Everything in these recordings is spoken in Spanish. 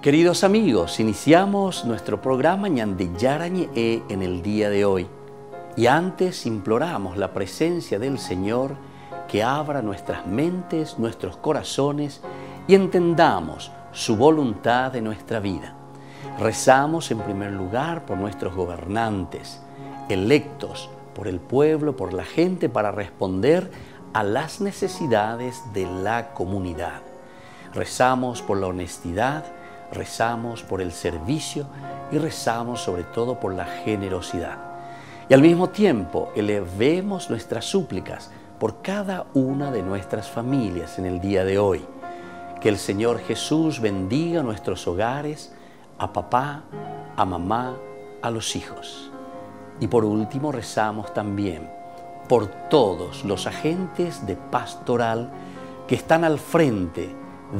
Queridos amigos, iniciamos nuestro programa Ñande Yarañe en el día de hoy. Y antes imploramos la presencia del Señor que abra nuestras mentes, nuestros corazones y entendamos su voluntad en nuestra vida. Rezamos en primer lugar por nuestros gobernantes, electos por el pueblo, por la gente, para responder a las necesidades de la comunidad. Rezamos por la honestidad, rezamos por el servicio y rezamos sobre todo por la generosidad. Y al mismo tiempo elevemos nuestras súplicas por cada una de nuestras familias en el día de hoy. Que el Señor Jesús bendiga nuestros hogares, a papá, a mamá, a los hijos. Y por último rezamos también por todos los agentes de pastoral que están al frente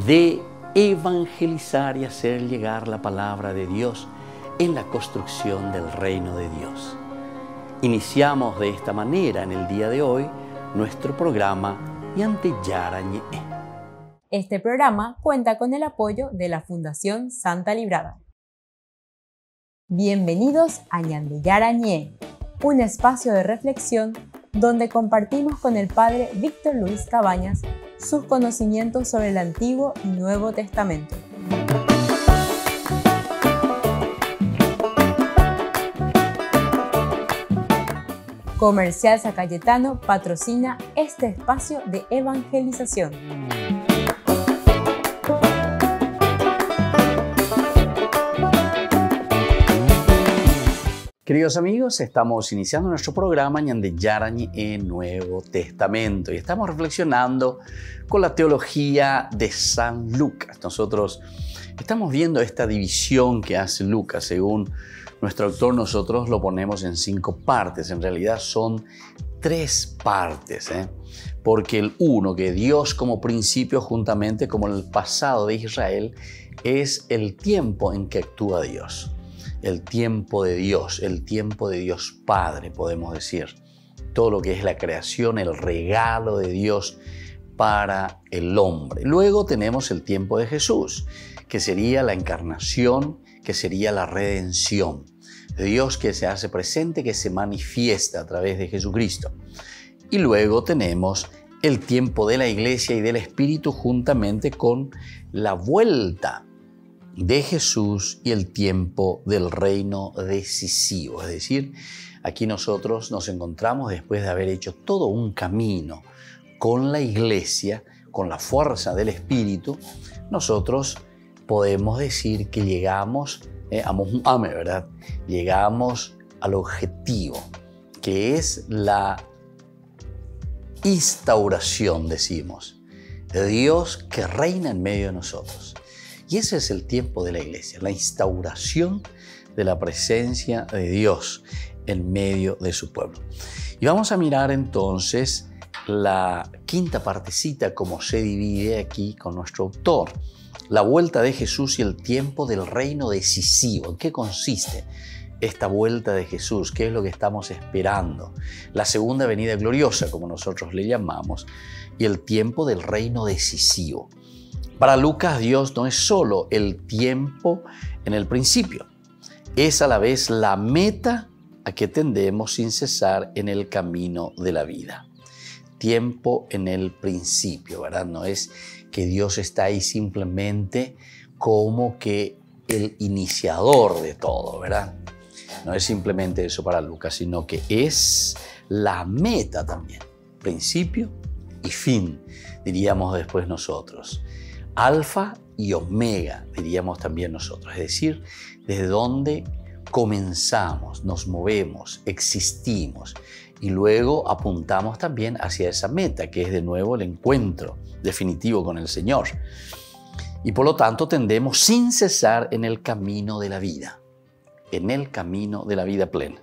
de evangelizar y hacer llegar la palabra de Dios en la construcción del reino de Dios. Iniciamos de esta manera en el día de hoy nuestro programa Ñande Yarañe. Este programa cuenta con el apoyo de la Fundación Santa Librada. Bienvenidos a Ñande Yarañe, un espacio de reflexión donde compartimos con el Padre Víctor Luis Cabañas sus conocimientos sobre el Antiguo y Nuevo Testamento. Comercial San Cayetano patrocina este espacio de evangelización. Queridos amigos, estamos iniciando nuestro programa Ñande Yarañe en Nuevo Testamento y estamos reflexionando con la teología de San Lucas. Nosotros estamos viendo esta división que hace Lucas. Según nuestro autor, nosotros lo ponemos en 5 partes. En realidad son 3 partes, porque el uno, que Dios como principio juntamente como el pasado de Israel, es el tiempo en que actúa Dios. El tiempo de Dios, el tiempo de Dios Padre, podemos decir. Todo lo que es la creación, el regalo de Dios para el hombre. Luego tenemos el tiempo de Jesús, que sería la encarnación, que sería la redención. Dios que se hace presente, que se manifiesta a través de Jesucristo. Y luego tenemos el tiempo de la Iglesia y del Espíritu juntamente con la vuelta de Jesús y el tiempo del reino decisivo. Es decir, aquí nosotros nos encontramos después de haber hecho todo un camino con la Iglesia, con la fuerza del Espíritu. Nosotros podemos decir que llegamos, ¿verdad? Llegamos al objetivo, que es la instauración, decimos, de Dios que reina en medio de nosotros. Y ese es el tiempo de la Iglesia, la instauración de la presencia de Dios en medio de su pueblo. Y vamos a mirar entonces la quinta partecita, como se divide aquí con nuestro autor. La vuelta de Jesús y el tiempo del reino decisivo. ¿En qué consiste esta vuelta de Jesús? ¿Qué es lo que estamos esperando? La segunda venida gloriosa, como nosotros le llamamos, y el tiempo del reino decisivo. Para Lucas, Dios no es solo el tiempo en el principio, es a la vez la meta a que tendemos sin cesar en el camino de la vida. Tiempo en el principio, ¿verdad? No es que Dios está ahí simplemente como que el iniciador de todo, ¿verdad? No es simplemente eso para Lucas, sino que es la meta también, principio y fin, diríamos después nosotros. Alfa y omega, diríamos también nosotros, es decir, desde donde comenzamos, nos movemos, existimos y luego apuntamos también hacia esa meta, que es de nuevo el encuentro definitivo con el Señor. Y por lo tanto tendemos sin cesar en el camino de la vida, en el camino de la vida plena.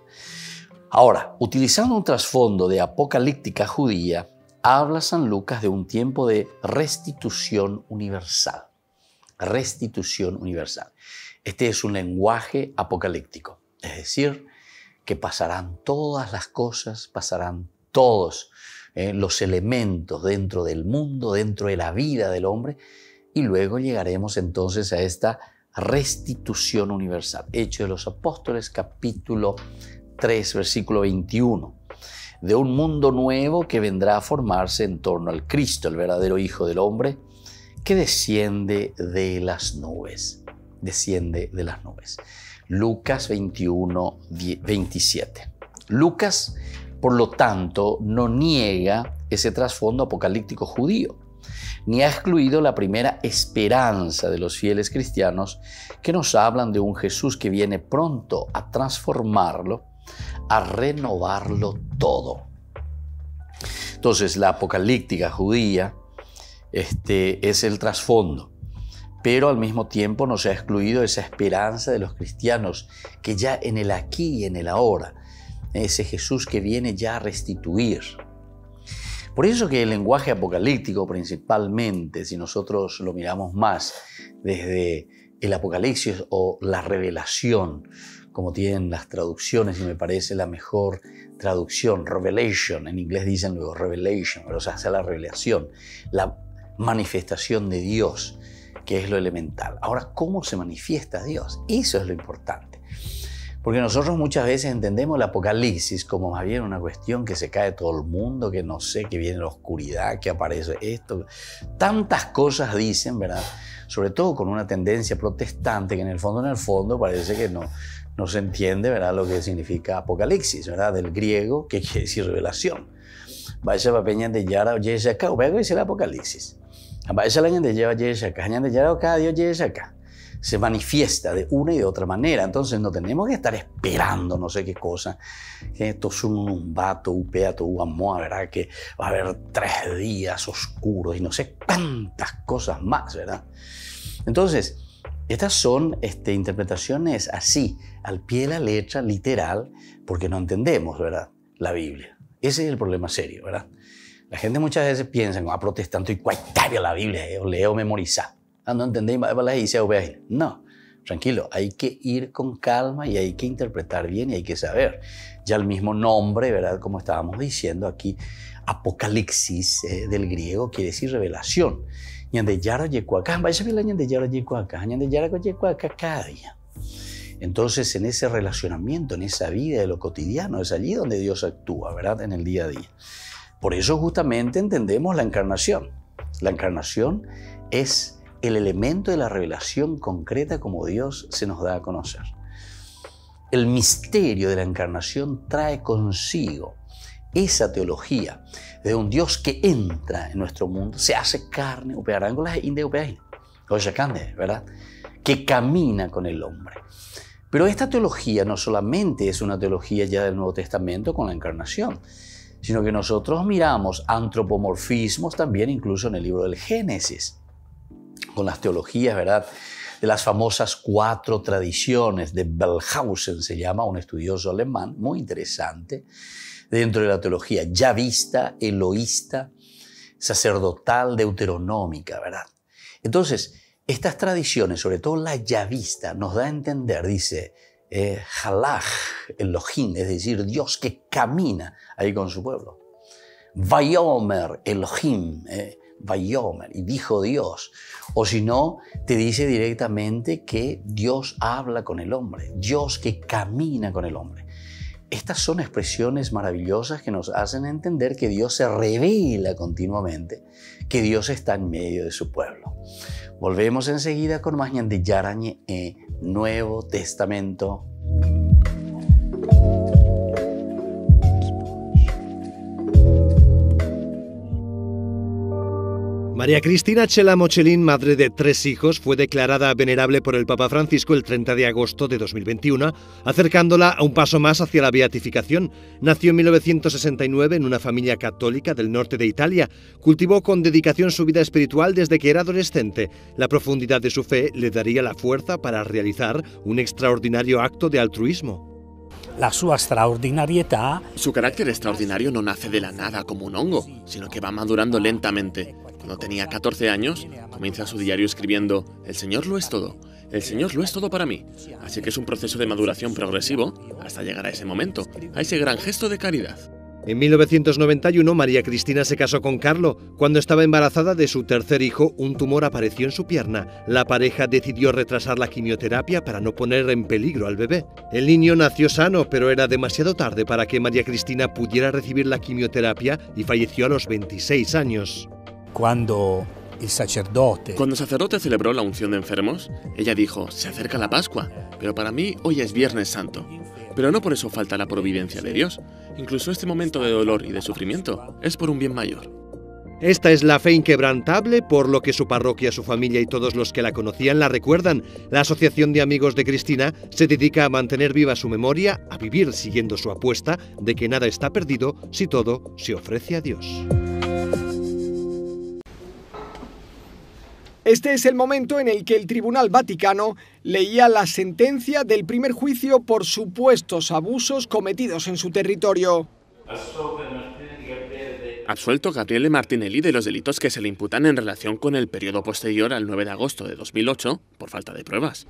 Ahora, utilizando un trasfondo de apocalíptica judía, habla San Lucas de un tiempo de restitución universal. Restitución universal. Este es un lenguaje apocalíptico, es decir, que pasarán todas las cosas, pasarán todos los elementos dentro del mundo, dentro de la vida del hombre, y luego llegaremos entonces a esta restitución universal. Hechos de los Apóstoles, capítulo 3, versículo 21. De un mundo nuevo que vendrá a formarse en torno al Cristo, el verdadero Hijo del Hombre, que desciende de las nubes. Desciende de las nubes. Lucas 21, 27. Lucas, por lo tanto, no niega ese trasfondo apocalíptico judío, ni ha excluido la primera esperanza de los fieles cristianos que nos hablan de un Jesús que viene pronto a transformarlo, a renovarlo todo. Entonces, la apocalíptica judía es el trasfondo, pero al mismo tiempo no se ha excluido esa esperanza de los cristianos que ya en el aquí y en el ahora, ese Jesús que viene ya a restituir. Por eso que el lenguaje apocalíptico principalmente, si nosotros lo miramos más desde el Apocalipsis o la revelación, como tienen las traducciones, y me parece la mejor traducción, revelation, en inglés dicen luego revelation, pero o sea, la revelación, la manifestación de Dios, que es lo elemental. Ahora, ¿cómo se manifiesta Dios? Eso es lo importante. Porque nosotros muchas veces entendemos el Apocalipsis como más bien una cuestión que se cae todo el mundo, que no sé, que viene la oscuridad, que aparece esto. Tantas cosas dicen, ¿verdad? Sobre todo con una tendencia protestante que en el fondo parece que no se entiende, ¿verdad? Lo que significa Apocalipsis, ¿verdad? Del griego, que quiere decir revelación. Vaya para peña de yara o yesha acá, o vaya a decir el Apocalipsis. Vaya la ñan de lleva yesha acá, ñan de yara o cada Dios yesha acá. Se manifiesta de una y de otra manera. Entonces no tenemos que estar esperando no sé qué cosa. Que esto es un vato, un peato, un amor, ¿verdad? Que va a haber 3 días oscuros y no sé cuántas cosas más, ¿verdad? Entonces, estas son interpretaciones así, al pie de la letra, literal, porque no entendemos, ¿verdad? La Biblia. Ese es el problema serio, ¿verdad? La gente muchas veces piensa, protestante y cuaitaria la Biblia, yo leo memorizar. No entendéis, no, tranquilo, hay que ir con calma y hay que interpretar bien y hay que saber. Ya el mismo nombre, ¿verdad? Como estábamos diciendo aquí, Apocalipsis del griego quiere decir revelación. Cada día. Entonces, en ese relacionamiento, en esa vida de lo cotidiano, es allí donde Dios actúa, ¿verdad? En el día a día. Por eso justamente entendemos la encarnación. La encarnación es el elemento de la revelación concreta como Dios se nos da a conocer. El misterio de la encarnación trae consigo esa teología de un Dios que entra en nuestro mundo, se hace carne, ¿verdad? Que camina con el hombre. Pero esta teología no solamente es una teología ya del Nuevo Testamento con la encarnación, sino que nosotros miramos antropomorfismos también incluso en el libro del Génesis, con las teologías, ¿verdad?, de las famosas 4 tradiciones de Wellhausen, se llama, un estudioso alemán, muy interesante, dentro de la teología yavista, eloísta, sacerdotal, deuteronómica, ¿verdad? Entonces, estas tradiciones, sobre todo la yavista, nos da a entender, dice, Halach, Elohim, es decir, Dios que camina ahí con su pueblo. Vayomer, Elohim, Vayomer, y dijo Dios. O si no, te dice directamente que Dios habla con el hombre, Dios que camina con el hombre. Estas son expresiones maravillosas que nos hacen entender que Dios se revela continuamente, que Dios está en medio de su pueblo. Volvemos enseguida con más de Yarañe Nuevo Testamento. María Cristina Chela Mochelín, madre de 3 hijos, fue declarada venerable por el Papa Francisco el 30 de agosto de 2021, acercándola a un paso más hacia la beatificación. Nació en 1969 en una familia católica del norte de Italia. Cultivó con dedicación su vida espiritual desde que era adolescente. La profundidad de su fe le daría la fuerza para realizar un extraordinario acto de altruismo. La sua straordinarietà. Su carácter extraordinario no nace de la nada como un hongo, sino que va madurando lentamente. Cuando tenía 14 años, comienza su diario escribiendo: «El Señor lo es todo, el Señor lo es todo para mí». Así que es un proceso de maduración progresivo hasta llegar a ese momento, a ese gran gesto de caridad. En 1991, María Cristina se casó con Carlo. Cuando estaba embarazada de su tercer hijo, un tumor apareció en su pierna. La pareja decidió retrasar la quimioterapia para no poner en peligro al bebé. El niño nació sano, pero era demasiado tarde para que María Cristina pudiera recibir la quimioterapia y falleció a los 26 años. Cuando el sacerdote celebró la unción de enfermos, ella dijo: se acerca la Pascua, pero para mí hoy es Viernes Santo. Pero no por eso falta la providencia de Dios. Incluso este momento de dolor y de sufrimiento es por un bien mayor. Esta es la fe inquebrantable, por lo que su parroquia, su familia y todos los que la conocían la recuerdan. La Asociación de Amigos de Cristina se dedica a mantener viva su memoria, a vivir siguiendo su apuesta de que nada está perdido si todo se ofrece a Dios. Este es el momento en el que el Tribunal Vaticano leía la sentencia del primer juicio por supuestos abusos cometidos en su territorio. Absuelto Gabriele Martinelli de los delitos que se le imputan en relación con el periodo posterior al 9 de agosto de 2008 por falta de pruebas.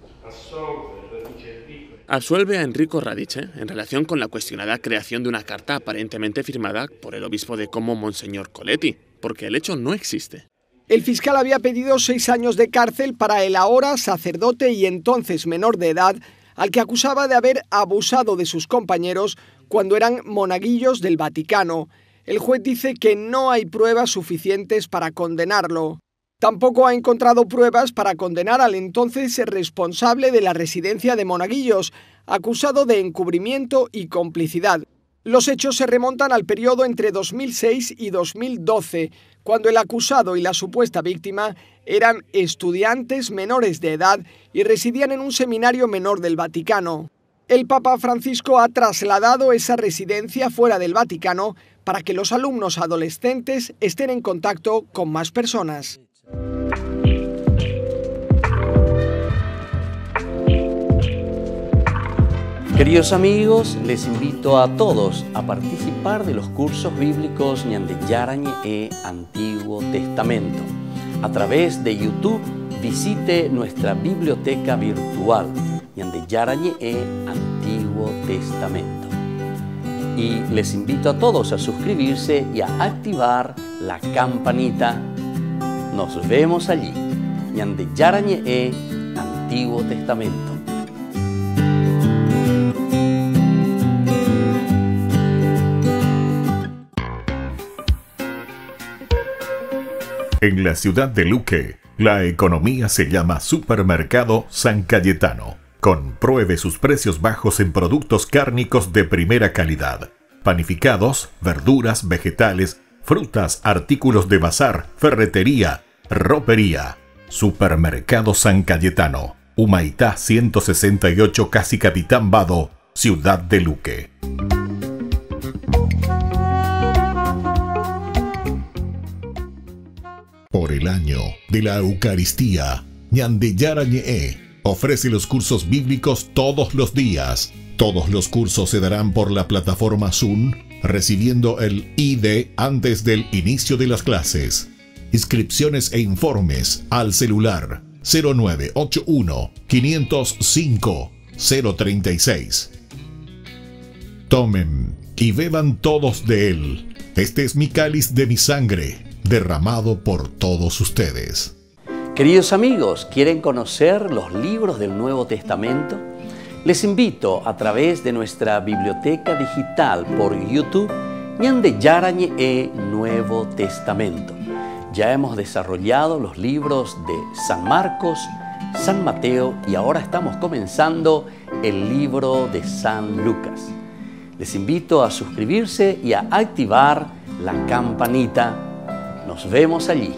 Absuelve a Enrico Radice en relación con la cuestionada creación de una carta aparentemente firmada por el obispo de Como, Monseñor Coletti, porque el hecho no existe. El fiscal había pedido 6 años de cárcel para el ahora sacerdote y entonces menor de edad, al que acusaba de haber abusado de sus compañeros cuando eran monaguillos del Vaticano. El juez dice que no hay pruebas suficientes para condenarlo. Tampoco ha encontrado pruebas para condenar al entonces responsable de la residencia de monaguillos, acusado de encubrimiento y complicidad. Los hechos se remontan al periodo entre 2006 y 2012, cuando el acusado y la supuesta víctima eran estudiantes menores de edad y residían en un seminario menor del Vaticano. El Papa Francisco ha trasladado esa residencia fuera del Vaticano para que los alumnos adolescentes estén en contacto con más personas. Queridos amigos, les invito a todos a participar de los cursos bíblicos Ñande Yarañe e Antiguo Testamento. A través de YouTube, visite nuestra biblioteca virtual Ñande Yarañe e Antiguo Testamento. Y les invito a todos a suscribirse y a activar la campanita. Nos vemos allí. Ñande Yarañe e Antiguo Testamento. En la ciudad de Luque, la economía se llama Supermercado San Cayetano. Compruebe sus precios bajos en productos cárnicos de primera calidad. Panificados, verduras, vegetales, frutas, artículos de bazar, ferretería, ropería. Supermercado San Cayetano, Humaitá 168, Casi Capitán Vado, ciudad de Luque. Por el año de la Eucaristía, Ñande Yarañe ofrece los cursos bíblicos todos los días. Todos los cursos se darán por la plataforma Zoom, recibiendo el ID antes del inicio de las clases. Inscripciones e informes al celular 0981 505 036. Tomen y beban todos de él. Este es mi cáliz de mi sangre, derramado por todos ustedes. Queridos amigos, ¿quieren conocer los libros del Nuevo Testamento? Les invito a través de nuestra biblioteca digital por YouTube, Ñande Yarañe e Nuevo Testamento. Ya hemos desarrollado los libros de San Marcos, San Mateo y ahora estamos comenzando el libro de San Lucas. Les invito a suscribirse y a activar la campanita. Nos vemos allí.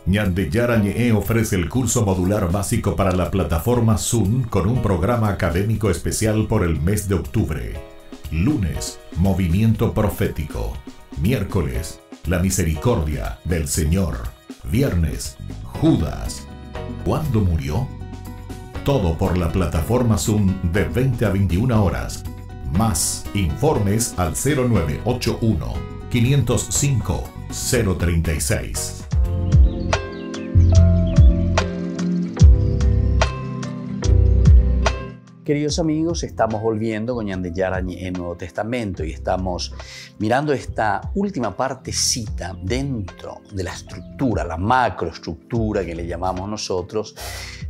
Ñande Yarañe ofrece el curso modular básico para la plataforma Zoom con un programa académico especial por el mes de octubre. Lunes, movimiento profético. Miércoles, la misericordia del Señor. Viernes, Judas. ¿Cuándo murió? Todo por la plataforma Zoom de 20 a 21 horas. Más informes al 0981 505 036. Queridos amigos, estamos volviendo con Ñande Yarañe en Nuevo Testamento y estamos mirando esta última partecita dentro de la estructura, la macroestructura que le llamamos nosotros,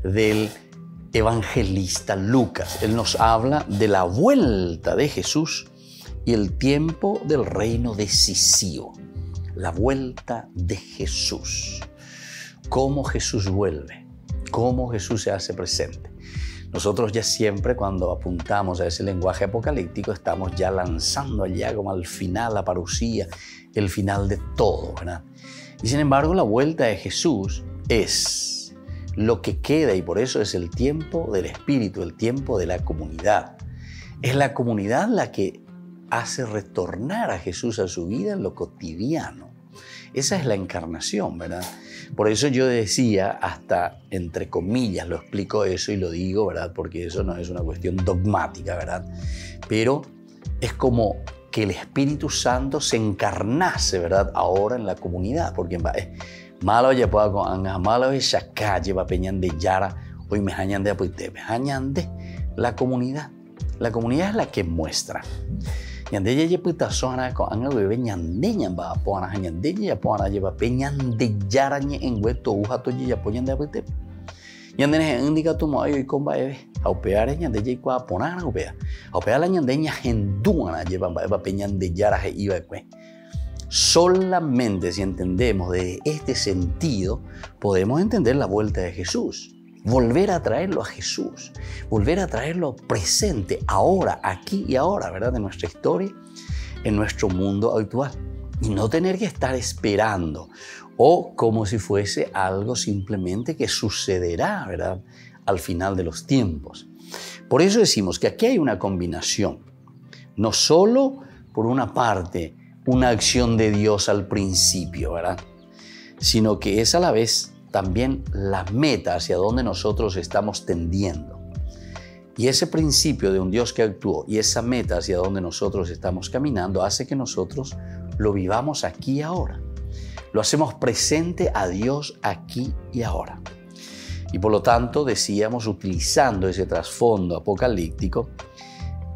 del evangelista Lucas. Él nos habla de la vuelta de Jesús y el tiempo del reino decisivo. La vuelta de Jesús. Cómo Jesús vuelve, cómo Jesús se hace presente. Nosotros ya siempre cuando apuntamos a ese lenguaje apocalíptico estamos ya lanzando allá como al final, la parucía, el final de todo, ¿verdad? Y sin embargo la vuelta de Jesús es lo que queda y por eso es el tiempo del Espíritu, el tiempo de la comunidad. Es la comunidad la que hace retornar a Jesús a su vida en lo cotidiano. Esa es la encarnación, ¿verdad? Por eso yo decía, hasta entre comillas lo explico eso y lo digo, ¿verdad? Porque eso no es una cuestión dogmática, ¿verdad? Pero es como que el Espíritu Santo se encarnase, ¿verdad? Ahora en la comunidad, porque malo ya pueda con malo esa calle va peñan de Yara, hoy me hañan de apuite, hañan de la comunidad. La comunidad es la que muestra. Ñande ya puta zona con anga bebe ñande ñamba pona ñande ya pona lleva peñan de yarañe en hueto uja to ya poñan de apete. Ñande ne indica tu mo ayo con bae au peare ñande ya kwa pona na upea. Au pea la ñande ña henduna lleva ba peñan de yara iba kwe. Solamente si entendemos de este sentido podemos entender la vuelta de Jesús. Volver a traerlo a Jesús, volver a traerlo presente, ahora, aquí y ahora, ¿verdad? En nuestra historia, en nuestro mundo actual. Y no tener que estar esperando o como si fuese algo simplemente que sucederá, ¿verdad? Al final de los tiempos. Por eso decimos que aquí hay una combinación, no solo por una parte una acción de Dios al principio, ¿verdad? Sino que es a la vez también la meta hacia donde nosotros estamos tendiendo. Y ese principio de un Dios que actuó y esa meta hacia donde nosotros estamos caminando hace que nosotros lo vivamos aquí y ahora. Lo hacemos presente a Dios aquí y ahora. Y por lo tanto, decíamos, utilizando ese trasfondo apocalíptico,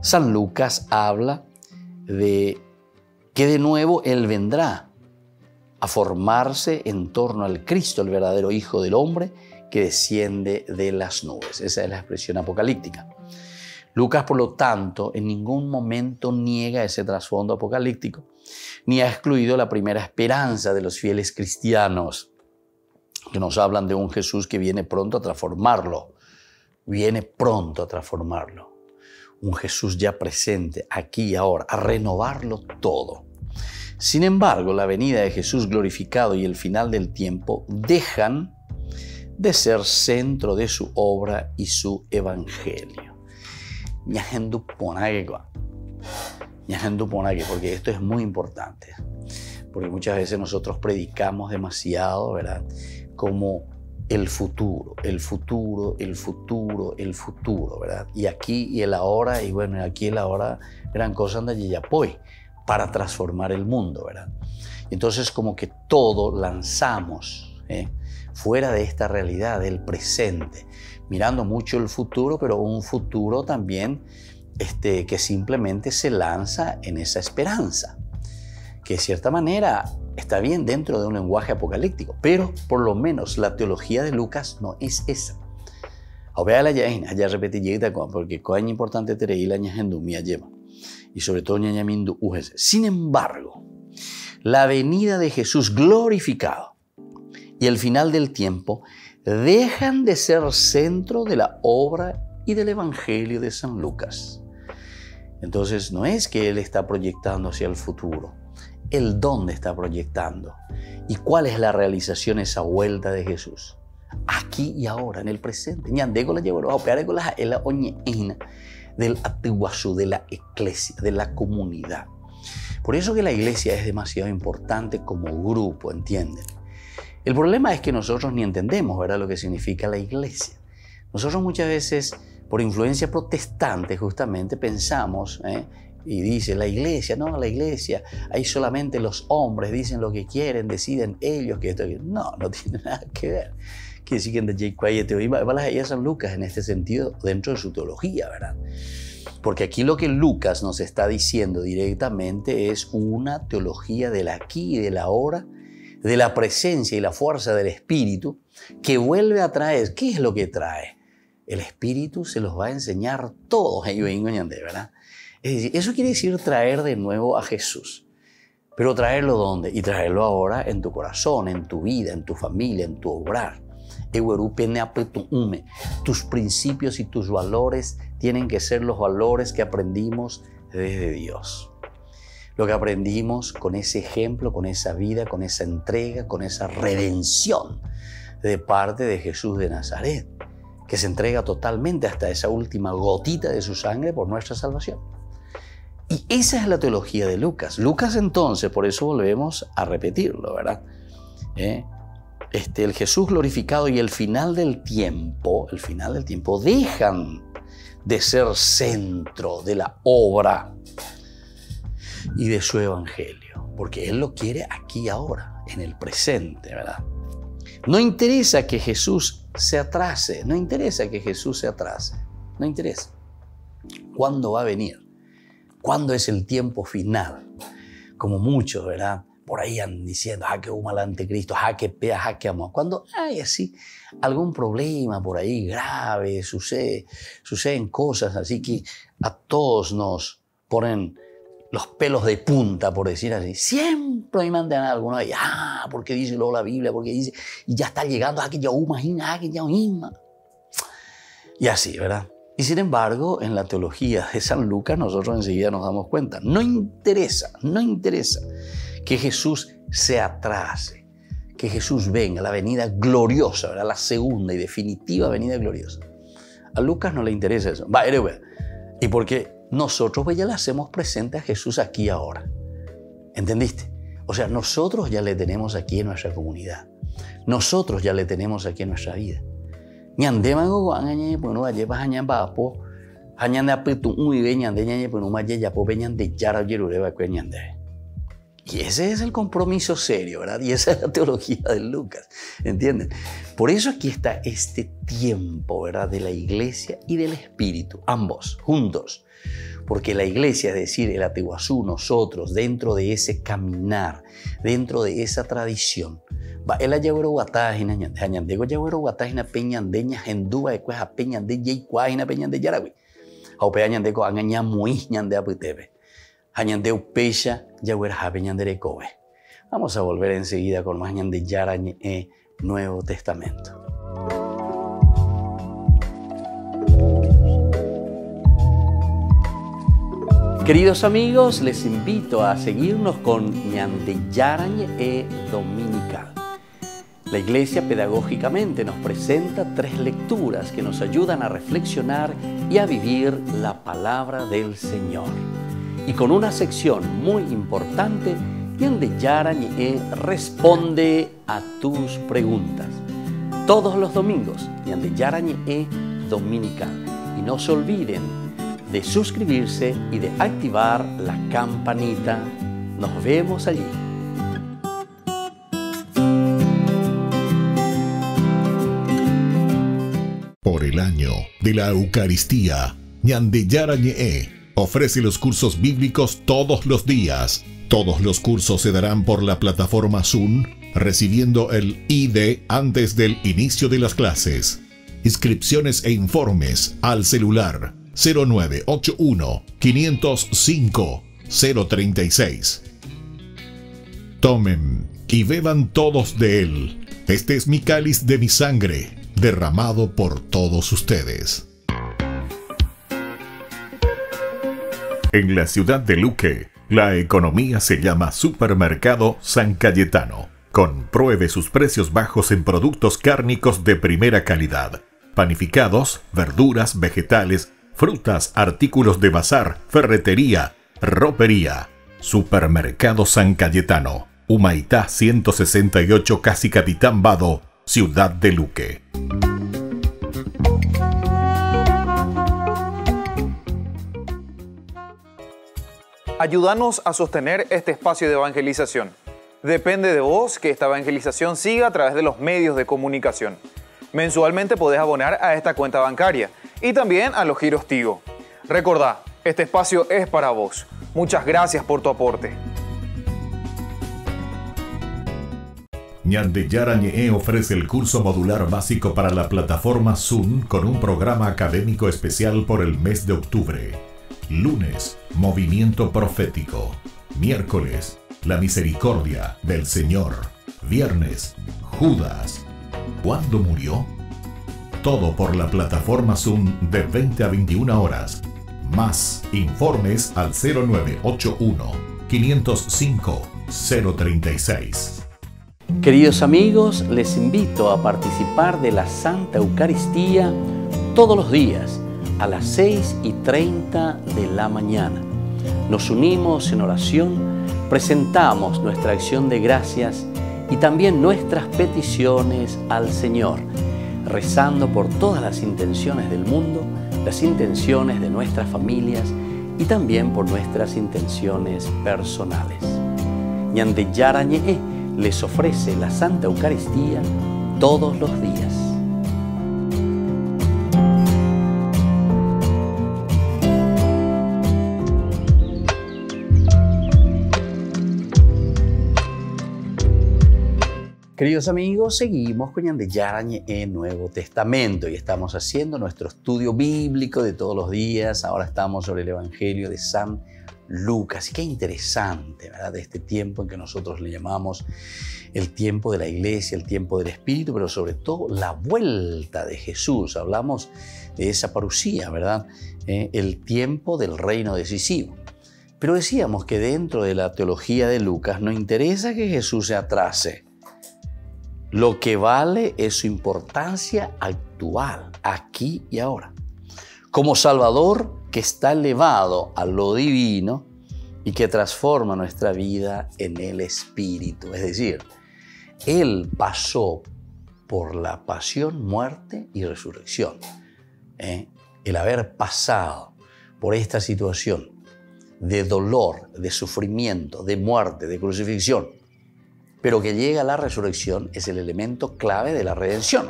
San Lucas habla de que de nuevo Él vendrá a formarse en torno al Cristo, el verdadero Hijo del Hombre que desciende de las nubes. Esa es la expresión apocalíptica. Lucas, por lo tanto, en ningún momento niega ese trasfondo apocalíptico, ni ha excluido la primera esperanza de los fieles cristianos, que nos hablan de un Jesús que viene pronto a transformarlo. Viene pronto a transformarlo. Un Jesús ya presente, aquí y ahora, a renovarlo todo. Sin embargo, la venida de Jesús glorificado y el final del tiempo dejan de ser centro de su obra y su evangelio. Porque esto es muy importante. Porque muchas veces nosotros predicamos demasiado, ¿verdad? Como el futuro, ¿verdad? Y aquí y el ahora, y bueno, aquí y el ahora, gran cosa anda yayapoy, para transformar el mundo, ¿verdad? Entonces como que todo lanzamos fuera de esta realidad del presente, mirando mucho el futuro, pero un futuro también que simplemente se lanza en esa esperanza, que de cierta manera está bien dentro de un lenguaje apocalíptico, pero por lo menos la teología de Lucas no es esa. Allá repetí, porque es importante tener la ñahendumia lleva. Y sobre todo ñañamindu ujes. Sin embargo, la venida de Jesús glorificado y el final del tiempo dejan de ser centro de la obra y del evangelio de San Lucas. Entonces no es que él está proyectando hacia el futuro, el dónde está proyectando y cuál es la realización, esa vuelta de Jesús. Aquí y ahora, en el presente. Ñandego la llevo a operar con la oñeina del atiguazú, de la iglesia, de la comunidad. Por eso que la iglesia es demasiado importante como grupo, ¿entienden? El problema es que nosotros ni entendemos, ¿verdad?, lo que significa la iglesia. Nosotros muchas veces, por influencia protestante, justamente pensamos, y dice la iglesia, ahí solamente los hombres dicen lo que quieren, deciden ellos que esto. No tiene nada que ver. que decir que en J. Quiet va San Lucas en este sentido dentro de su teología, ¿verdad? Porque aquí lo que Lucas nos está diciendo directamente es una teología del aquí y del ahora, de la presencia y la fuerza del Espíritu, que vuelve a traer. ¿Qué es lo que trae? El Espíritu se los va a enseñar todos, ¿verdad? Es decir, eso quiere decir traer de nuevo a Jesús. Pero traerlo ¿dónde? Y traerlo ahora en tu corazón, en tu vida, en tu familia, en tu obrar. Tus principios y tus valores tienen que ser los valores que aprendimos desde Dios. Lo que aprendimos con ese ejemplo, con esa vida, con esa entrega, con esa redención de parte de Jesús de Nazaret, que se entrega totalmente hasta esa última gotita de su sangre por nuestra salvación. Y esa es la teología de Lucas. Lucas entonces, por eso volvemos a repetirlo, ¿verdad? El Jesús glorificado y el final del tiempo dejan de ser centro de la obra y de su evangelio, porque Él lo quiere aquí ahora, en el presente, ¿verdad? No interesa que Jesús se atrase, no interesa. ¿Cuándo va a venir? ¿Cuándo es el tiempo final? Como muchos, ¿verdad? Por ahí andan diciendo, que humo al anticristo, que pea, que amor. Cuando hay así algún problema por ahí grave, suceden cosas así que a todos nos ponen los pelos de punta, por decir así. Siempre me mandan a alguno ahí, porque dice luego la Biblia, porque dice, y ya está llegando, que ya imagina, que ya ima. Y así, ¿verdad? Y sin embargo, en la teología de San Lucas, nosotros enseguida nos damos cuenta. No interesa que Jesús se atrase, que Jesús venga, la venida gloriosa, ¿verdad? La segunda y definitiva venida gloriosa. A Lucas no le interesa eso. Y porque nosotros ya le hacemos presente a Jesús aquí ahora. ¿Entendiste? O sea, nosotros ya le tenemos aquí en nuestra comunidad. Nosotros ya le tenemos aquí en nuestra vida. Y ese es el compromiso serio, ¿verdad? Y esa es la teología de Lucas, ¿entienden? Por eso aquí está este tiempo, ¿verdad? De la iglesia y del Espíritu, ambos, juntos. Porque la iglesia, es decir, el Ateguazú, nosotros, dentro de ese caminar, dentro de esa tradición, el ayagüero guatájina, hañandego ayagüero guatájina peñandeña, hendúa de cueja peñande yeicuájina peñande yaragüi. Aupe añandego angaña muí ñande aputebe. Hañandeu pecha yagüera japeñandere kobe. Vamos a volver enseguida con más ñande yarañe Nuevo Testamento. Queridos amigos, les invito a seguirnos con Ñande Yarañe Dominical. La Iglesia pedagógicamente nos presenta 3 lecturas que nos ayudan a reflexionar y a vivir la palabra del Señor. Y con una sección muy importante, Ñande Yarañe responde a tus preguntas. Todos los domingos, Ñande Yarañe Dominical. Y no se olviden de suscribirse y de activar la campanita. Nos vemos allí. Por el año de la Eucaristía, Ñande Yarañe ofrece los cursos bíblicos todos los días. Todos los cursos se darán por la plataforma Zoom, recibiendo el ID antes del inicio de las clases. Inscripciones e informes al celular 0981 505 036. Tomen y beban todos de él. Este es mi cáliz de mi sangre, derramado por todos ustedes. En la ciudad de Luque, la economía se llama Supermercado San Cayetano. Compruebe sus precios bajos en productos cárnicos de primera calidad. Panificados, verduras, vegetales, frutas, artículos de bazar, ferretería, ropería. Supermercado San Cayetano, Humaitá 168, Casi Capitán Vado, Ciudad de Luque. Ayúdanos a sostener este espacio de evangelización. Depende de vos que esta evangelización siga a través de los medios de comunicación. Mensualmente podés abonar a esta cuenta bancaria y también a los giros Tigo. Recordá, este espacio es para vos. Muchas gracias por tu aporte. Ñandeyara Ñe'e ofrece el curso modular básico para la plataforma Zoom con un programa académico especial por el mes de octubre. Lunes, Movimiento Profético. Miércoles, La Misericordia del Señor. Viernes, Judas. ¿Cuándo murió? Todo por la plataforma Zoom de 20 a 21 horas. Más informes al 0981 505 036. Queridos amigos, les invito a participar de la Santa Eucaristía todos los días a las 6:30 de la mañana. Nos unimos en oración, presentamos nuestra acción de gracias y también nuestras peticiones al Señor, rezando por todas las intenciones del mundo, las intenciones de nuestras familias y también por nuestras intenciones personales. Ñandeyara Ñe'e les ofrece la Santa Eucaristía todos los días. Queridos amigos, seguimos con Ñandeyara Ñe'e Nuevo Testamento y estamos haciendo nuestro estudio bíblico de todos los días. Ahora estamos sobre el Evangelio de San Lucas. Y qué interesante, ¿verdad? De este tiempo en que nosotros le llamamos el tiempo de la iglesia, el tiempo del Espíritu, pero sobre todo la vuelta de Jesús. Hablamos de esa parusía, ¿verdad? El tiempo del reino decisivo. Pero decíamos que dentro de la teología de Lucas no interesa que Jesús se atrase. Lo que vale es su importancia actual, aquí y ahora. Como Salvador que está elevado a lo divino y que transforma nuestra vida en el Espíritu. Es decir, Él pasó por la pasión, muerte y resurrección. El haber pasado por esta situación de dolor, de sufrimiento, de muerte, de crucifixión, pero que llega a la resurrección es el elemento clave de la redención.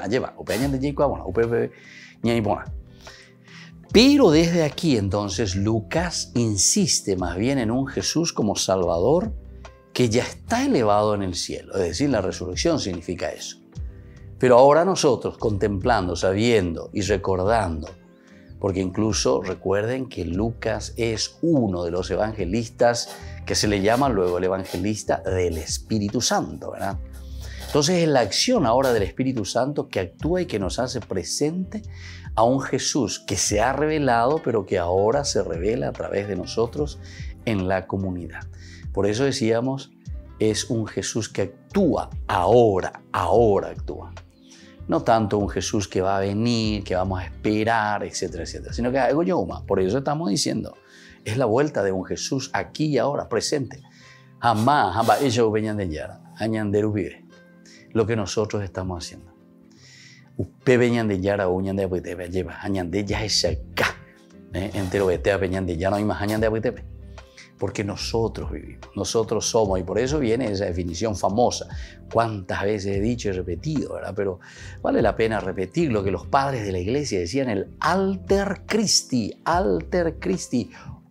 Pero desde aquí entonces Lucas insiste más bien en un Jesús como Salvador que ya está elevado en el cielo. Es decir, la resurrección significa eso. Pero ahora nosotros contemplando, sabiendo y recordando, porque incluso recuerden que Lucas es uno de los evangelistas que se le llama luego el evangelista del Espíritu Santo, ¿verdad? Entonces es la acción ahora del Espíritu Santo que actúa y que nos hace presente a un Jesús que se ha revelado, pero que ahora se revela a través de nosotros en la comunidad. Por eso decíamos, es un Jesús que actúa ahora actúa. No tanto un Jesús que va a venir, que vamos a esperar, etcétera, etcétera, sino que algo yo más. Por eso estamos diciendo, es la vuelta de un Jesús aquí y ahora, presente. Jamás ellos venían de Yara, añanderu vive. Lo que nosotros estamos haciendo. Usted venían de Yara, uñan de Apuitepe, lleva, añande ya es acá. Entero vetea, venían de Yara, no hay más añan de Apuitepe. Porque nosotros vivimos, nosotros somos, y por eso viene esa definición famosa. Cuántas veces he dicho y repetido, ¿verdad? Pero vale la pena repetir lo que los padres de la iglesia decían, el alter Christi,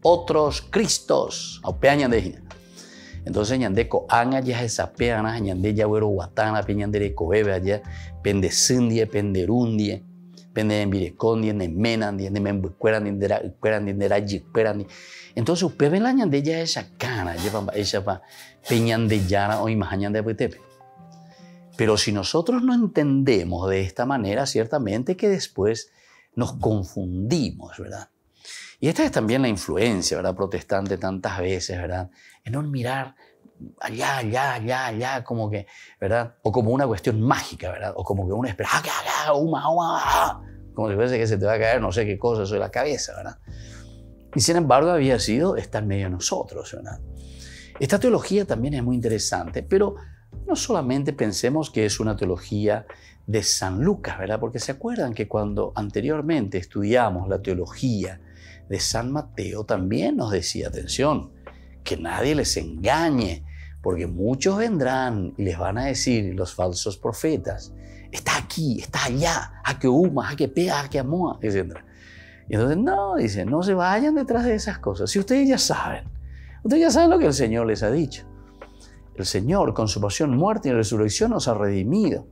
otros Cristos. Entonces, ñandeco, anga ya esa peana, ñande ya güero guatana, peñandere cobebe allá, pendesindie, penderundie, pendeembirecondie, nemenandie, nemembucuerandie, entonces, usted ve la ñandella esa cana, esa pa peñandellana o imajañande apuitepe. Pero si nosotros no entendemos de esta manera, ciertamente que después nos confundimos, ¿verdad? Y esta es también la influencia, ¿verdad? Protestante tantas veces, ¿verdad? En no mirar allá, como que, ¿verdad? O como una cuestión mágica, ¿verdad? O como que uno espera, como si fuese que se te va a caer no sé qué cosa sobre la cabeza, ¿verdad? Y sin embargo había sido estar en medio de nosotros, ¿verdad? Esta teología también es muy interesante, pero no solamente pensemos que es una teología de San Lucas, ¿verdad? Porque se acuerdan que cuando anteriormente estudiamos la teología de San Mateo, también nos decía, atención, que nadie les engañe, Porque muchos vendrán y les van a decir, los falsos profetas, está aquí, está allá, a que huma, a que pega, a que amoa, etc. Y entonces no, dice, no se vayan detrás de esas cosas. Si ustedes ya saben lo que el Señor les ha dicho. El Señor, con su pasión, muerte y resurrección, nos ha redimido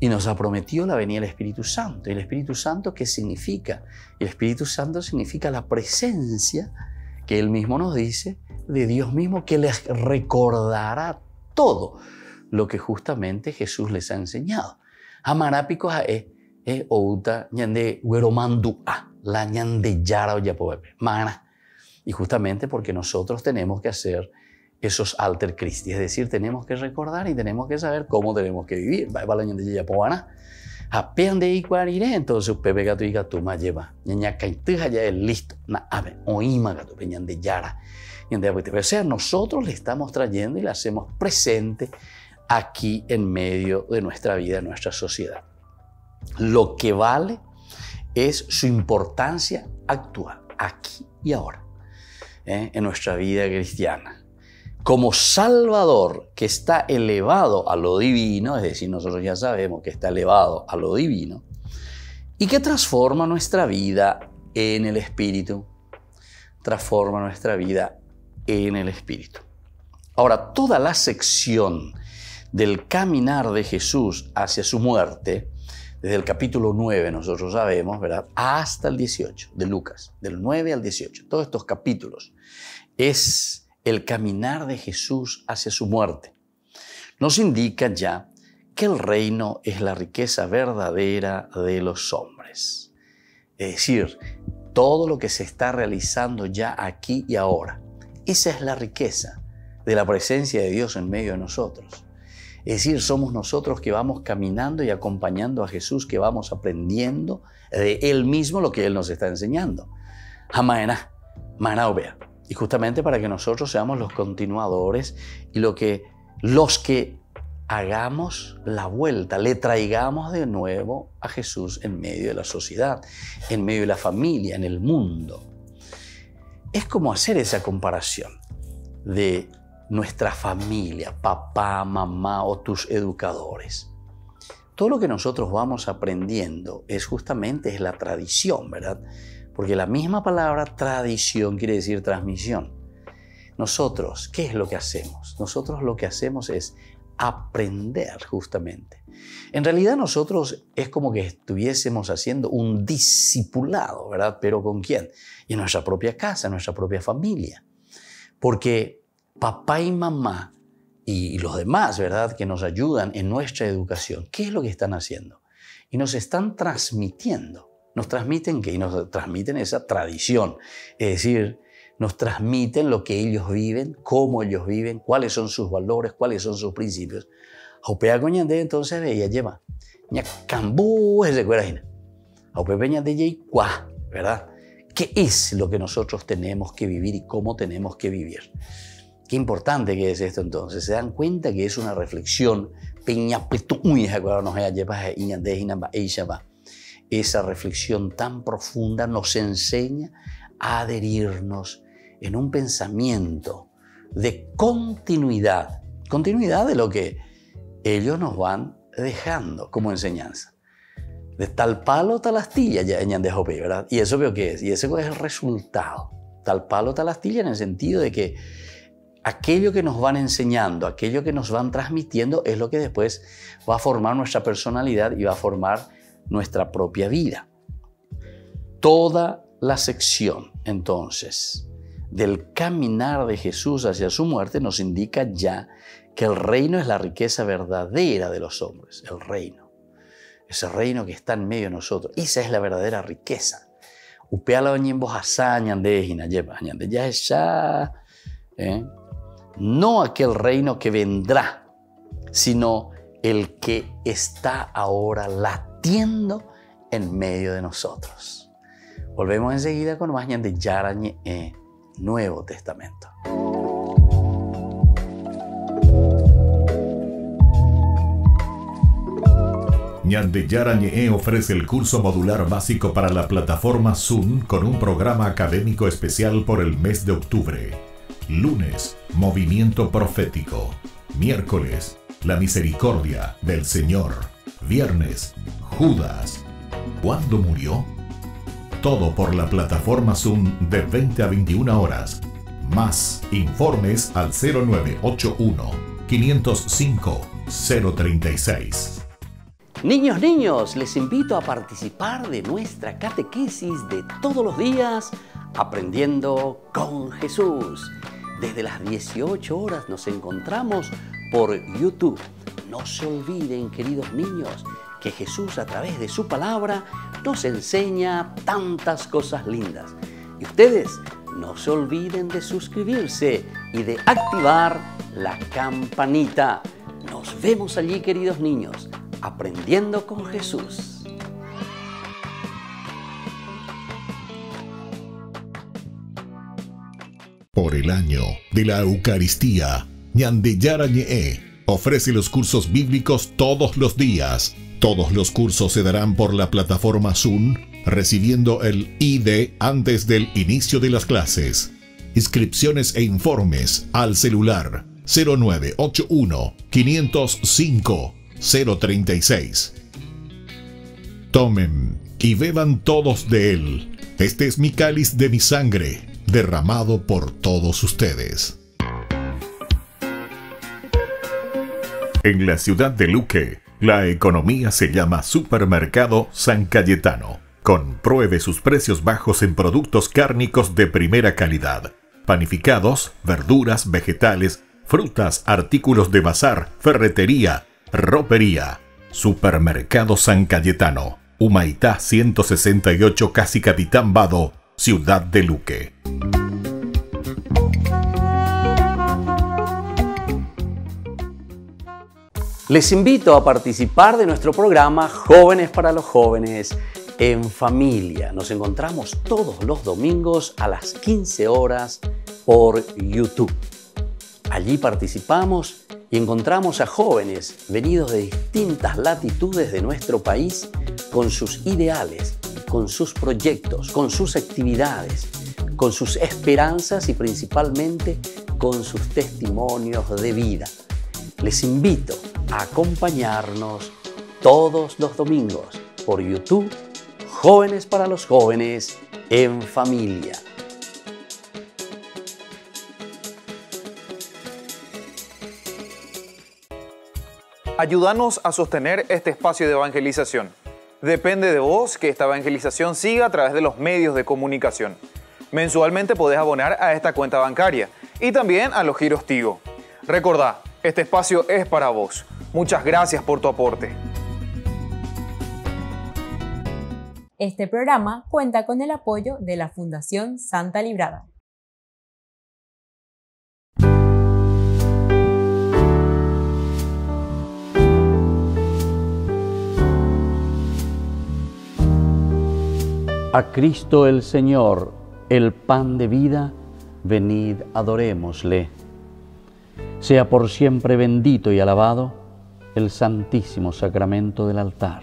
y nos ha prometido la venida del Espíritu Santo. ¿Y el Espíritu Santo qué significa? El Espíritu Santo significa la presencia que Él mismo nos dice de Dios mismo, que les recordará todo lo que justamente Jesús les ha enseñado. Amarapicos outa ñande hueromandua, la ñande yara o yapoepe, mana. Y justamente porque nosotros tenemos que hacer esos alter Christi, es decir, tenemos que recordar y tenemos que saber cómo tenemos que vivir. Apean de iguarire, entonces pepe gato y gato más lleva. Ñaña caitija ya es listo. Na ave, oima gato, peñan de yara. O sea, nosotros le estamos trayendo y le hacemos presente aquí en medio de nuestra vida, en nuestra sociedad. Lo que vale es su importancia actual, aquí y ahora, en nuestra vida cristiana. Como Salvador que está elevado a lo divino, es decir, nosotros ya sabemos que está elevado a lo divino, y que transforma nuestra vida en el Espíritu, transforma nuestra vida en el Espíritu. Ahora, toda la sección del caminar de Jesús hacia su muerte, desde el capítulo 9 nosotros sabemos, ¿verdad?, hasta el 18 de Lucas, del 9 al 18, todos estos capítulos, es el caminar de Jesús hacia su muerte. Nos indica ya que el reino es la riqueza verdadera de los hombres. Es decir, todo lo que se está realizando ya aquí y ahora. Esa es la riqueza de la presencia de Dios en medio de nosotros. Es decir, somos nosotros que vamos caminando y acompañando a Jesús, que vamos aprendiendo de Él mismo lo que Él nos está enseñando. Amaena, manaubea. Y justamente para que nosotros seamos los continuadores y los que hagamos la vuelta, le traigamos de nuevo a Jesús en medio de la sociedad, en medio de la familia, en el mundo. Es como hacer esa comparación de nuestra familia, papá, mamá o tus educadores. Todo lo que nosotros vamos aprendiendo es la tradición, ¿verdad? Porque la misma palabra tradición quiere decir transmisión. Nosotros, ¿qué es lo que hacemos? Nosotros lo que hacemos es aprender justamente. En realidad nosotros es como que estuviésemos haciendo un discipulado, ¿verdad? ¿Pero con quién? En nuestra propia casa, en nuestra propia familia. Porque papá y mamá y los demás, ¿verdad?, que nos ayudan en nuestra educación, ¿qué es lo que están haciendo? Y nos están transmitiendo. ¿Nos transmiten qué? Y nos transmiten esa tradición. Es decir, nos transmiten lo que ellos viven, cómo ellos viven, cuáles son sus valores, cuáles son sus principios. Aupea coñande entonces veía lleva. Ña cambú es de cuerajina. Aupea peña de yey cuá, ¿verdad? ¿Qué es lo que nosotros tenemos que vivir y cómo tenemos que vivir? Qué importante que es esto entonces. Se dan cuenta que es una reflexión. Peña petu uy, nos lleva iñande hinamba eishaba. Esa reflexión tan profunda nos enseña a adherirnos en un pensamiento de continuidad de lo que ellos nos van dejando como enseñanza. De tal palo, tal astilla, ya de Jope, ¿verdad? Y eso veo que es, y ese es el resultado. Tal palo, tal astilla, en el sentido de que aquello que nos van enseñando, aquello que nos van transmitiendo, es lo que después va a formar nuestra personalidad y va a formar nuestra propia vida. Toda la sección, entonces, del caminar de Jesús hacia su muerte nos indica ya que el reino es la riqueza verdadera de los hombres, el reino. Ese reino que está en medio de nosotros, esa es la verdadera riqueza. No aquel reino que vendrá, sino el que está ahora latiendo en medio de nosotros. Volvemos enseguida con más de Yarañe, Nuevo Testamento. Ñande Yarañe ofrece el curso modular básico para la plataforma Zoom con un programa académico especial por el mes de octubre. Lunes, movimiento profético. Miércoles, la misericordia del Señor. Viernes, Judas. ¿Cuándo murió? Todo por la plataforma Zoom de 20 a 21 horas. Más informes al 0981-505-036. Niños, les invito a participar de nuestra catequesis de todos los días, Aprendiendo con Jesús. Desde las 18 horas nos encontramos por YouTube. No se olviden, queridos niños, que Jesús a través de su palabra nos enseña tantas cosas lindas. Y ustedes no se olviden de suscribirse y de activar la campanita. Nos vemos allí, queridos niños, aprendiendo con Jesús. Por el año de la Eucaristía, Ñandeyara Ñe'e ofrece los cursos bíblicos todos los días. Todos los cursos se darán por la plataforma Zoom, recibiendo el ID antes del inicio de las clases. Inscripciones e informes al celular 0981-505-036. Tomen y beban todos de él. Este es mi cáliz de mi sangre, derramado por todos ustedes. En la ciudad de Luque, la economía se llama Supermercado San Cayetano. Compruebe sus precios bajos en productos cárnicos de primera calidad. Panificados, verduras, vegetales, frutas, artículos de bazar, ferretería, ropería. Supermercado San Cayetano, Humaitá 168, Casi Capitán Vado, ciudad de Luque. Les invito a participar de nuestro programa Jóvenes para los Jóvenes en Familia. Nos encontramos todos los domingos a las 15 horas por YouTube. Allí participamos y encontramos a jóvenes venidos de distintas latitudes de nuestro país con sus ideales, con sus proyectos, con sus actividades, con sus esperanzas y principalmente con sus testimonios de vida. Les invito a acompañarnos todos los domingos por YouTube, Jóvenes para los Jóvenes en Familia. Ayúdanos a sostener este espacio de evangelización. Depende de vos que esta evangelización siga a través de los medios de comunicación. Mensualmente podés abonar a esta cuenta bancaria y también a los giros Tigo. Recordá, este espacio es para vos. Muchas gracias por tu aporte. Este programa cuenta con el apoyo de la Fundación Santa Librada. A Cristo el Señor, el pan de vida, venid, adorémosle. Sea por siempre bendito y alabado el santísimo sacramento del altar.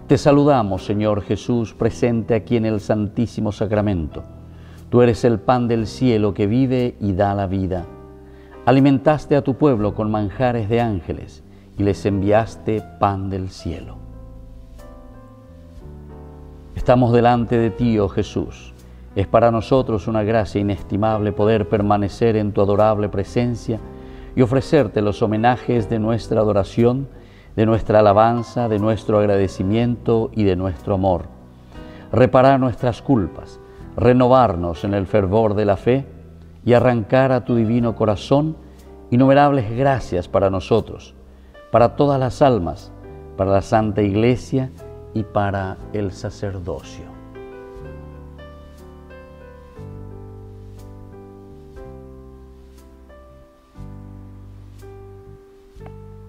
Te saludamos, Señor Jesús, presente aquí en el santísimo sacramento. Tú eres el pan del cielo que vive y da la vida. Alimentaste a tu pueblo con manjares de ángeles y les enviaste pan del cielo. Estamos delante de ti, oh Jesús. Es para nosotros una gracia inestimable poder permanecer en tu adorable presencia y ofrecerte los homenajes de nuestra adoración, de nuestra alabanza, de nuestro agradecimiento y de nuestro amor. Reparar nuestras culpas, renovarnos en el fervor de la fe y arrancar a tu divino corazón innumerables gracias para nosotros, para todas las almas, para la Santa Iglesia y para el sacerdocio.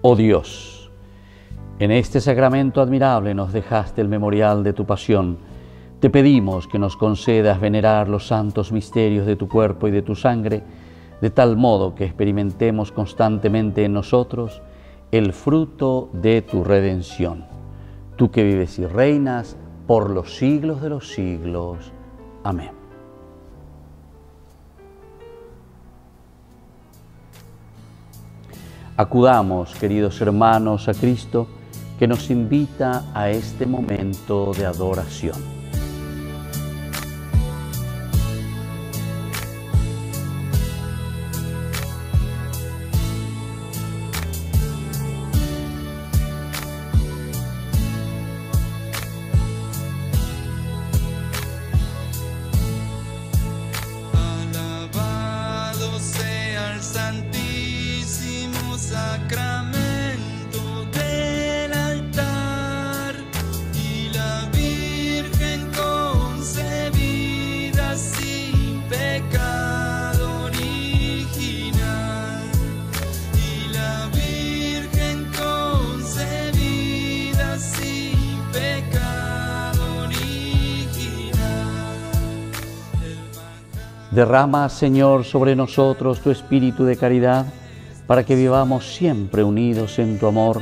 Oh Dios, en este sacramento admirable nos dejaste el memorial de tu pasión. Te pedimos que nos concedas venerar los santos misterios de tu cuerpo y de tu sangre, de tal modo que experimentemos constantemente en nosotros el fruto de tu redención. Tú que vives y reinas por los siglos de los siglos. Amén. Acudamos, queridos hermanos, a Cristo, que nos invita a este momento de adoración. Derrama, Señor, sobre nosotros tu espíritu de caridad, para que vivamos siempre unidos en tu amor,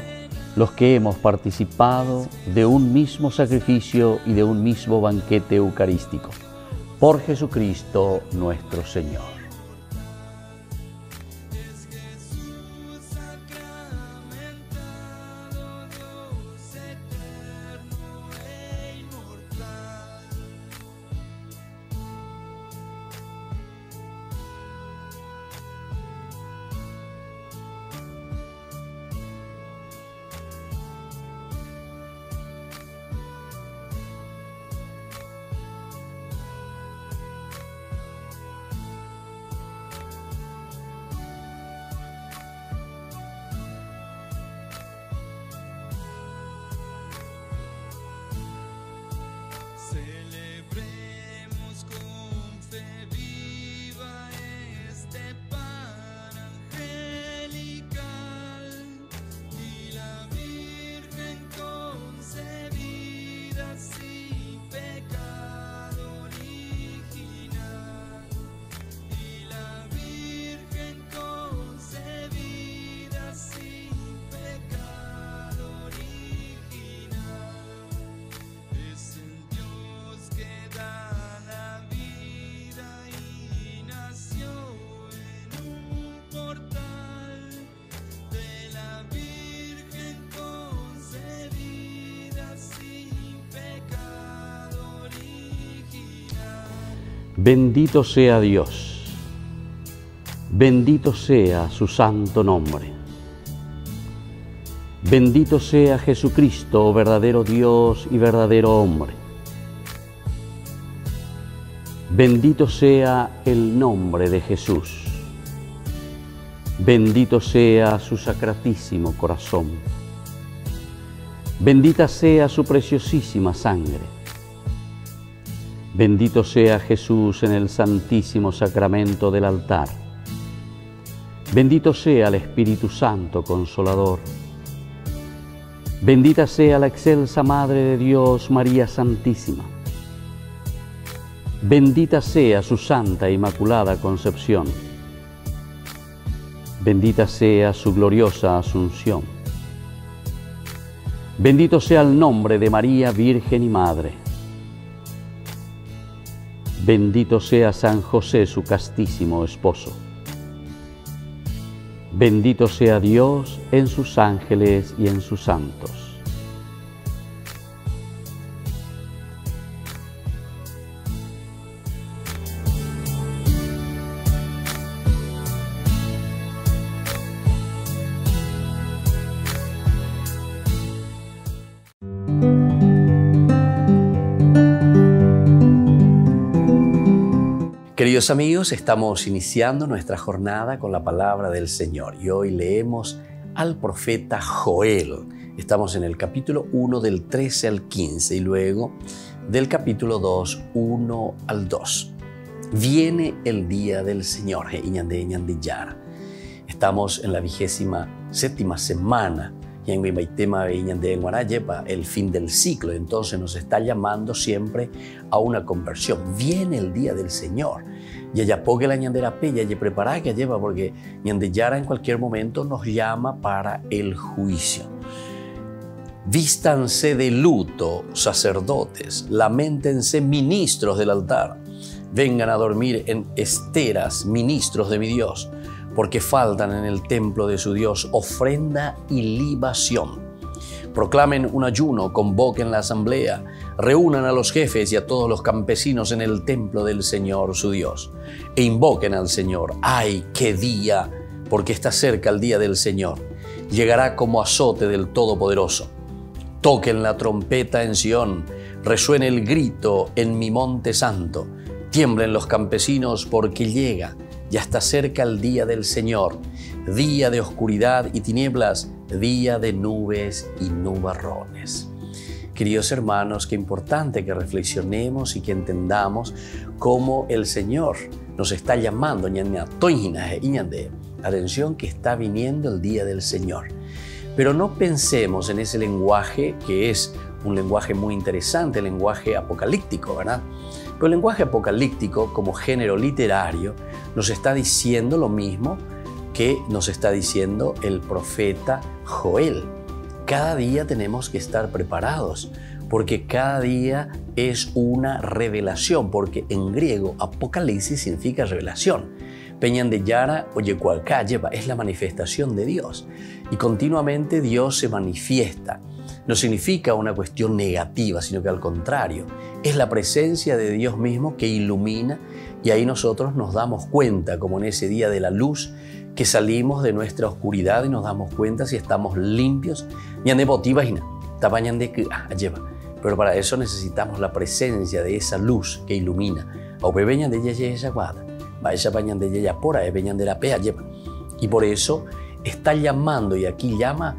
los que hemos participado de un mismo sacrificio y de un mismo banquete eucarístico. Por Jesucristo nuestro Señor. Bendito sea Dios, bendito sea su santo nombre. Bendito sea Jesucristo, verdadero Dios y verdadero hombre. Bendito sea el nombre de Jesús. Bendito sea su sacratísimo corazón. Bendita sea su preciosísima sangre. Bendito sea Jesús en el santísimo sacramento del altar. Bendito sea el Espíritu Santo Consolador. Bendita sea la excelsa Madre de Dios, María Santísima. Bendita sea su Santa e Inmaculada Concepción. Bendita sea su gloriosa Asunción. Bendito sea el nombre de María, Virgen y Madre. Bendito sea San José, su castísimo esposo. Bendito sea Dios en sus ángeles y en sus santos. Queridos amigos, estamos iniciando nuestra jornada con la palabra del Señor y hoy leemos al profeta Joel. Estamos en el capítulo 1 del 13 al 15 y luego del capítulo 2, 1 al 2. Viene el día del Señor. Estamos en la 27ª semana el fin del ciclo, entonces nos está llamando siempre a una conversión. Viene el día del Señor. Y ella pogue la ñandera pella y prepara que lleva porque ñandeyara en cualquier momento nos llama para el juicio. Vístanse de luto, sacerdotes, lamentense ministros del altar. Vengan a dormir en esteras, ministros de mi Dios, porque faltan en el templo de su Dios ofrenda y libación. Proclamen un ayuno, convoquen la asamblea, reúnan a los jefes y a todos los campesinos en el templo del Señor su Dios, e invoquen al Señor. ¡Ay, qué día! Porque está cerca el día del Señor. Llegará como azote del Todopoderoso. Toquen la trompeta en Sión, resuene el grito en mi monte santo. Tiemblen los campesinos porque llega, ya está cerca el día del Señor, día de oscuridad y tinieblas, día de nubes y nubarrones. Queridos hermanos, qué importante que reflexionemos y que entendamos cómo el Señor nos está llamando, atención, que está viniendo el día del Señor. Pero no pensemos en ese lenguaje que es un lenguaje muy interesante, el lenguaje apocalíptico, ¿verdad? Pero el lenguaje apocalíptico como género literario nos está diciendo lo mismo que nos está diciendo el profeta Joel. Cada día tenemos que estar preparados, porque cada día es una revelación, porque en griego apocalipsis significa revelación. Peñan de Yara, oye, cualca lleva, es la manifestación de Dios. Y continuamente Dios se manifiesta. No significa una cuestión negativa, sino que al contrario, es la presencia de Dios mismo que ilumina, y ahí nosotros nos damos cuenta, como en ese día de la luz, que salimos de nuestra oscuridad y nos damos cuenta si estamos limpios. Pero para eso necesitamos la presencia de esa luz que ilumina. Y por eso está llamando, y aquí llama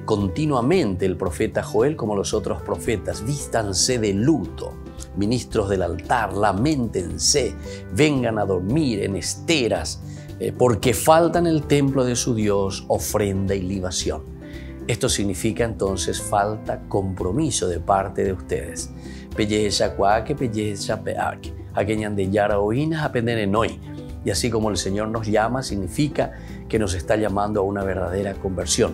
continuamente el profeta Joel como los otros profetas: vístanse de luto, ministros del altar, lamentense, vengan a dormir en esteras, porque falta en el templo de su Dios ofrenda y libación. Esto significa entonces falta compromiso de parte de ustedes. Y así como el Señor nos llama, significa que nos está llamando a una verdadera conversión.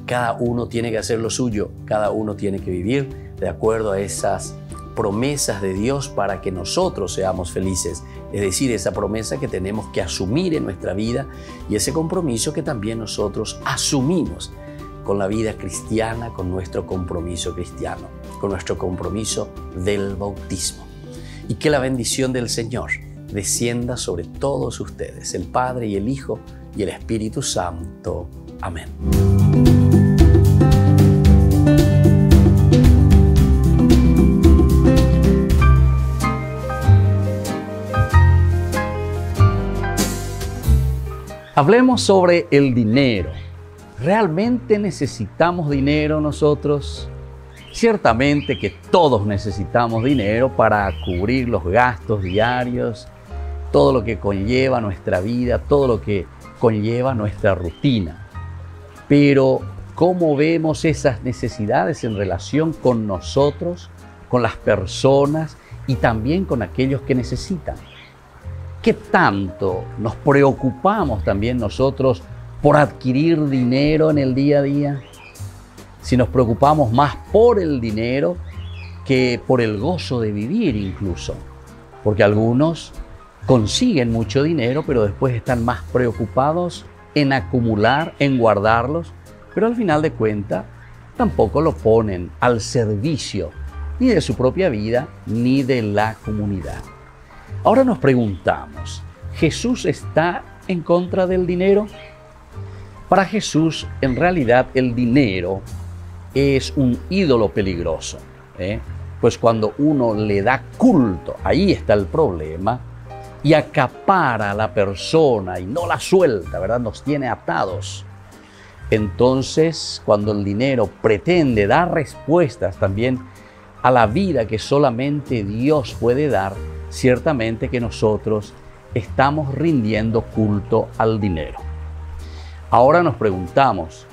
Cada uno tiene que hacer lo suyo, cada uno tiene que vivir de acuerdo a esas promesas de Dios para que nosotros seamos felices. Es decir, esa promesa que tenemos que asumir en nuestra vida y ese compromiso que también nosotros asumimos con la vida cristiana, con nuestro compromiso cristiano, con nuestro compromiso del bautismo. Y que la bendición del Señor descienda sobre todos ustedes, el Padre y el Hijo y el Espíritu Santo. Amén. Hablemos sobre el dinero. ¿Realmente necesitamos dinero nosotros? Ciertamente que todos necesitamos dinero para cubrir los gastos diarios, todo lo que conlleva nuestra vida, todo lo que conlleva nuestra rutina. Pero, ¿cómo vemos esas necesidades en relación con nosotros, con las personas y también con aquellos que necesitan? ¿Qué tanto nos preocupamos también nosotros por adquirir dinero en el día a día? Si nos preocupamos más por el dinero que por el gozo de vivir incluso. Porque algunos consiguen mucho dinero, pero después están más preocupados en acumular, en guardarlos, pero al final de cuentas tampoco lo ponen al servicio ni de su propia vida ni de la comunidad. Ahora nos preguntamos, ¿Jesús está en contra del dinero? Para Jesús, en realidad, el dinero es un ídolo peligroso, pues cuando uno le da culto, ahí está el problema, y acapara a la persona y no la suelta, ¿verdad? Nos tiene atados. Entonces, cuando el dinero pretende dar respuestas también a la vida que solamente Dios puede dar, ciertamente que nosotros estamos rindiendo culto al dinero. Ahora nos preguntamos,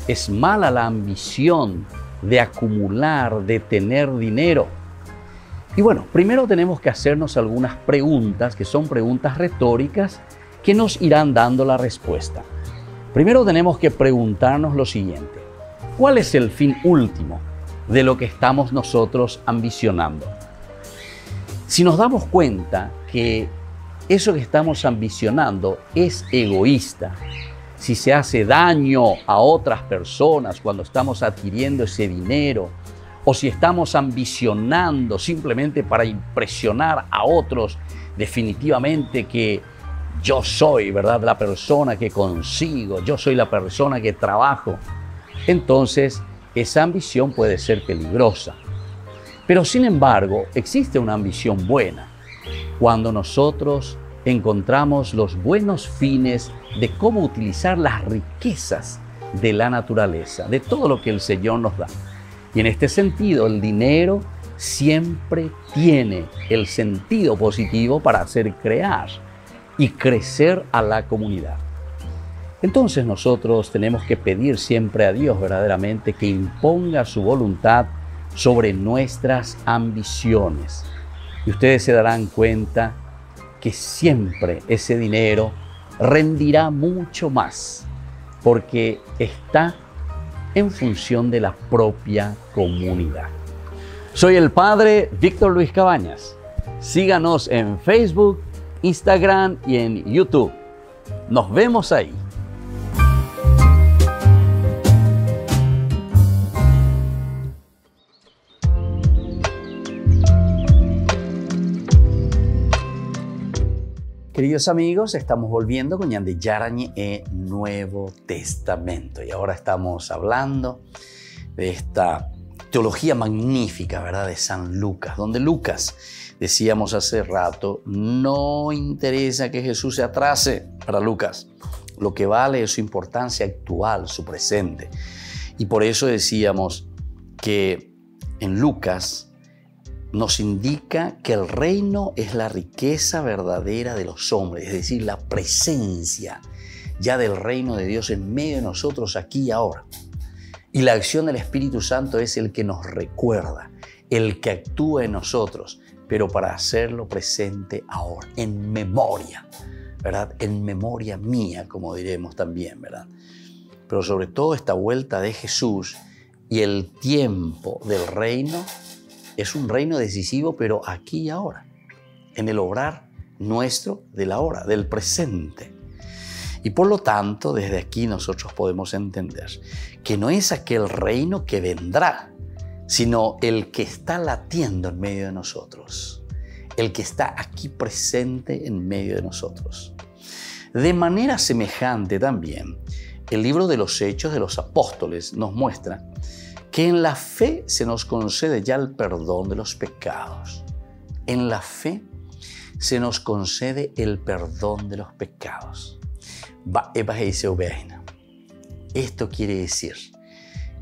¿es mala la ambición de acumular, de tener dinero? Y bueno, primero tenemos que hacernos algunas preguntas que son preguntas retóricas que nos irán dando la respuesta. Primero tenemos que preguntarnos lo siguiente: ¿cuál es el fin último de lo que estamos nosotros ambicionando? Si nos damos cuenta que eso que estamos ambicionando es egoísta, si se hace daño a otras personas cuando estamos adquiriendo ese dinero, o si estamos ambicionando simplemente para impresionar a otros, definitivamente que yo soy, ¿verdad?, la persona que consigo, yo soy la persona que trabajo, entonces esa ambición puede ser peligrosa. Pero sin embargo, existe una ambición buena. Cuando nosotros encontramos los buenos fines de cómo utilizar las riquezas de la naturaleza, de todo lo que el Señor nos da. Y en este sentido, el dinero siempre tiene el sentido positivo para hacer crear y crecer a la comunidad. Entonces nosotros tenemos que pedir siempre a Dios verdaderamente que imponga su voluntad sobre nuestras ambiciones. Y ustedes se darán cuenta que siempre ese dinero rendirá mucho más porque está en función de la propia comunidad. Soy el Padre Víctor Luis Cabañas. Síganos en Facebook, Instagram y en YouTube. Nos vemos ahí. Queridos amigos, estamos volviendo con Ñande Yarañe Nuevo Testamento y ahora estamos hablando de esta teología magnífica, ¿verdad?, de San Lucas, donde Lucas, decíamos hace rato, no interesa que Jesús se atrase para Lucas, lo que vale es su importancia actual, su presente. Y por eso decíamos que en Lucas nos indica que el reino es la riqueza verdadera de los hombres, es decir, la presencia ya del reino de Dios en medio de nosotros aquí y ahora. Y la acción del Espíritu Santo es el que nos recuerda, el que actúa en nosotros, pero para hacerlo presente ahora, en memoria, ¿verdad? En memoria mía, como diremos también, ¿verdad? Pero sobre todo esta vuelta de Jesús y el tiempo del reino es un reino decisivo, pero aquí y ahora, en el obrar nuestro de la hora, del presente. Y por lo tanto, desde aquí nosotros podemos entender que no es aquel reino que vendrá, sino el que está latiendo en medio de nosotros, el que está aquí presente en medio de nosotros. De manera semejante también, el libro de los Hechos de los Apóstoles nos muestra que en la fe se nos concede ya el perdón de los pecados. En la fe se nos concede el perdón de los pecados. Esto quiere decir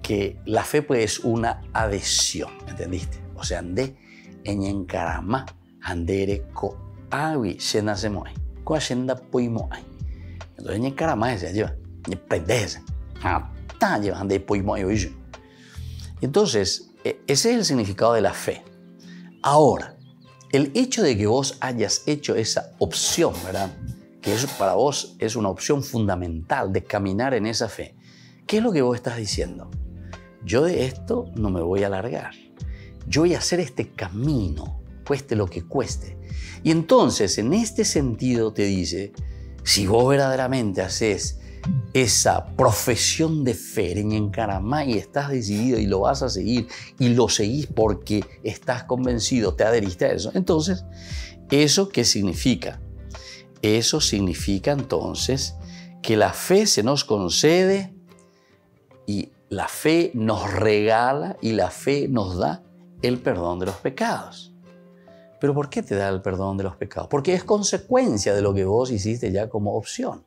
que la fe pues es una adhesión, ¿entendiste? O sea, ande en encarama, andere ko awi shena se moe, ko shenda poimo ai. Entonces en encarama se lleva, ni prendese, hasta lleva ande poimo ai. Entonces, ese es el significado de la fe. Ahora, el hecho de que vos hayas hecho esa opción, ¿verdad?, que eso para vos es una opción fundamental de caminar en esa fe, ¿qué es lo que vos estás diciendo? Yo de esto no me voy a largar. Yo voy a hacer este camino, cueste lo que cueste. Y entonces, en este sentido te dice, si vos verdaderamente haces esa profesión de fe en Encaramá y estás decidido y lo vas a seguir y lo seguís porque estás convencido, te adheriste a eso. Entonces, ¿eso qué significa? Eso significa entonces que la fe se nos concede y la fe nos regala y la fe nos da el perdón de los pecados. ¿Pero por qué te da el perdón de los pecados? Porque es consecuencia de lo que vos hiciste ya como opción.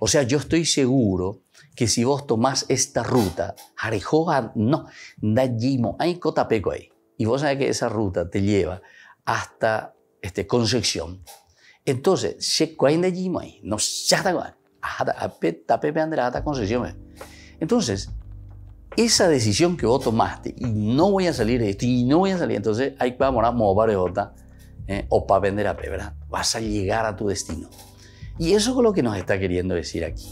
O sea, yo estoy seguro que si vos tomás esta ruta, y vos sabés que esa ruta te lleva hasta Concepción, entonces, entonces, esa decisión que vos tomaste, y no voy a salir de esto, y no voy a salir, entonces hay que vamos a mover o para vender a ¿verdad? Vas a llegar a tu destino. Y eso es lo que nos está queriendo decir aquí.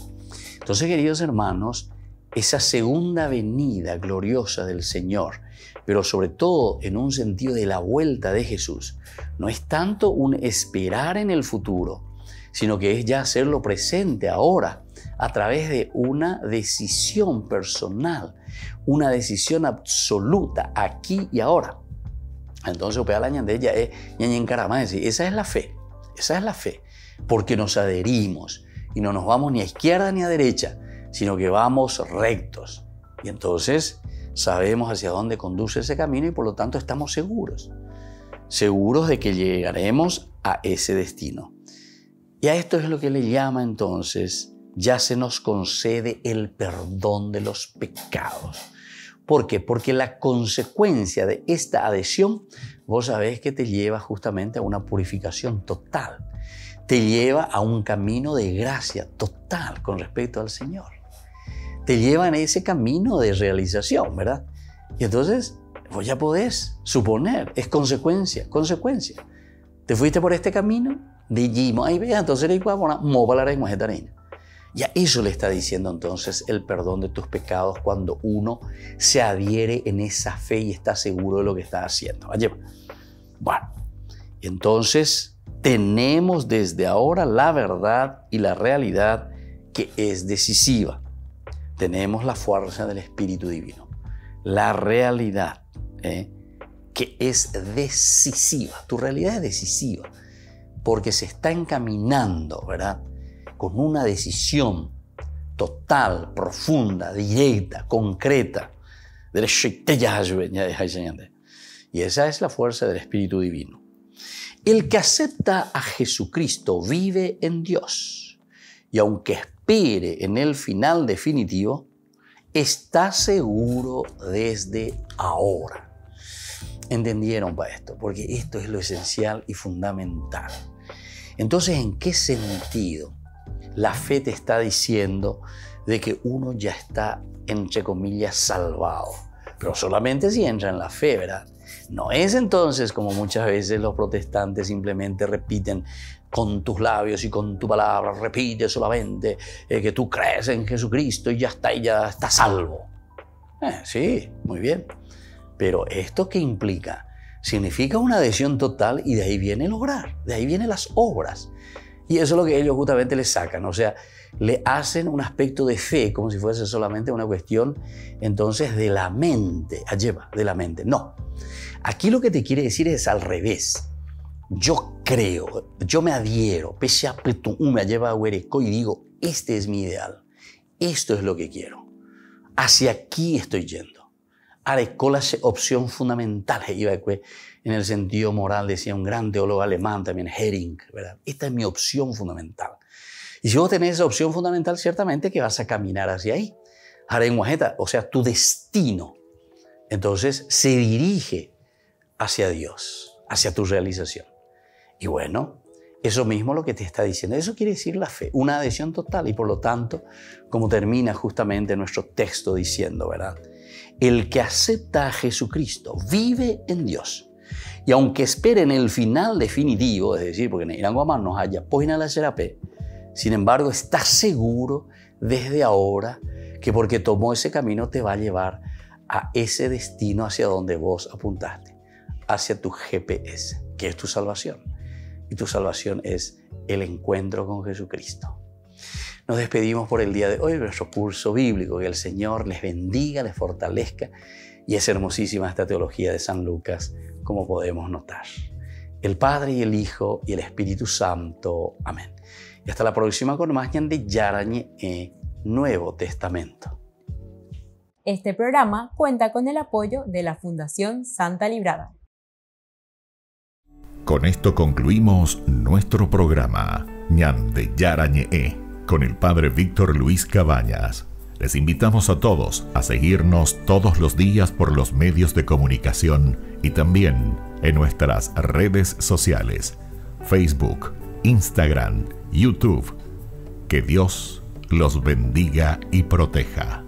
Entonces, queridos hermanos, esa segunda venida gloriosa del Señor pero sobre todo en un sentido de la vuelta de Jesús, no es tanto un esperar en el futuro, sino que es ya hacerlo presente ahora a través de una decisión personal, una decisión absoluta aquí y ahora. Entonces, esa es la fe, esa es la fe, porque nos adherimos y no nos vamos ni a izquierda ni a derecha, sino que vamos rectos. Y entonces sabemos hacia dónde conduce ese camino y por lo tanto estamos seguros de que llegaremos a ese destino. Y a esto es lo que le llama entonces, ya se nos concede el perdón de los pecados. ¿Por qué? Porque la consecuencia de esta adhesión, vos sabés que te lleva justamente a una purificación total. Te lleva a un camino de gracia total con respecto al Señor. Te lleva en ese camino de realización, ¿verdad? Y entonces vos ya podés suponer, es consecuencia. Te fuiste por este camino, de Gimo, ahí veas, entonces ya eso le está diciendo entonces el perdón de tus pecados cuando uno se adhiere en esa fe y está seguro de lo que está haciendo. Bueno, entonces tenemos desde ahora la verdad y la realidad que es decisiva. Tenemos la fuerza del Espíritu Divino, la realidad que es decisiva. Tu realidad es decisiva porque se está encaminando, ¿verdad?, con una decisión total, profunda, directa, concreta. Y esa es la fuerza del Espíritu Divino. El que acepta a Jesucristo vive en Dios. Y aunque espere en el final definitivo, está seguro desde ahora. ¿Entendieron para esto? Porque esto es lo esencial y fundamental. Entonces, ¿en qué sentido la fe te está diciendo de que uno ya está, entre comillas, salvado? Pero solamente si entra en la fe, ¿verdad? No es entonces como muchas veces los protestantes simplemente repiten con tus labios y con tu palabra, repite solamente que tú crees en Jesucristo y ya está salvo. Sí, muy bien. Pero ¿esto qué implica? Significa una adhesión total y de ahí viene el obrar, de ahí vienen las obras. Y eso es lo que ellos justamente le sacan, o sea, le hacen un aspecto de fe como si fuese solamente una cuestión entonces de la mente, de la mente. No, aquí lo que te quiere decir es al revés. Yo creo, yo me adhiero, y digo, este es mi ideal, esto es lo que quiero, hacia aquí estoy yendo. Ahora, opción fundamental, en el sentido moral, decía un gran teólogo alemán también, Hering, ¿verdad? Esta es mi opción fundamental. Y si vos tenés esa opción fundamental, ciertamente que vas a caminar hacia ahí. O sea, tu destino, entonces, se dirige hacia Dios, hacia tu realización. Y bueno, eso mismo es lo que te está diciendo. Eso quiere decir la fe, una adhesión total. Y por lo tanto, como termina justamente nuestro texto diciendo, ¿verdad? El que acepta a Jesucristo vive en Dios. Y aunque espere en el final definitivo, es decir, porque en Irán Guamán nos haya poina la serapé, sin embargo, está seguro desde ahora que porque tomó ese camino te va a llevar a ese destino hacia donde vos apuntaste, hacia tu GPS, que es tu salvación. Y tu salvación es el encuentro con Jesucristo. Nos despedimos por el día de hoy de nuestro curso bíblico. Que el Señor les bendiga, les fortalezca. Y es hermosísima esta teología de San Lucas, como podemos notar. El Padre y el Hijo y el Espíritu Santo. Amén. Y hasta la próxima con más de Yarañe Nuevo Testamento. Este programa cuenta con el apoyo de la Fundación Santa Librada. Con esto concluimos nuestro programa Ñan de Yarañe con el Padre Víctor Luis Cabañas. Les invitamos a todos a seguirnos todos los días por los medios de comunicación y también en nuestras redes sociales, Facebook, Instagram, YouTube. Que Dios los bendiga y proteja.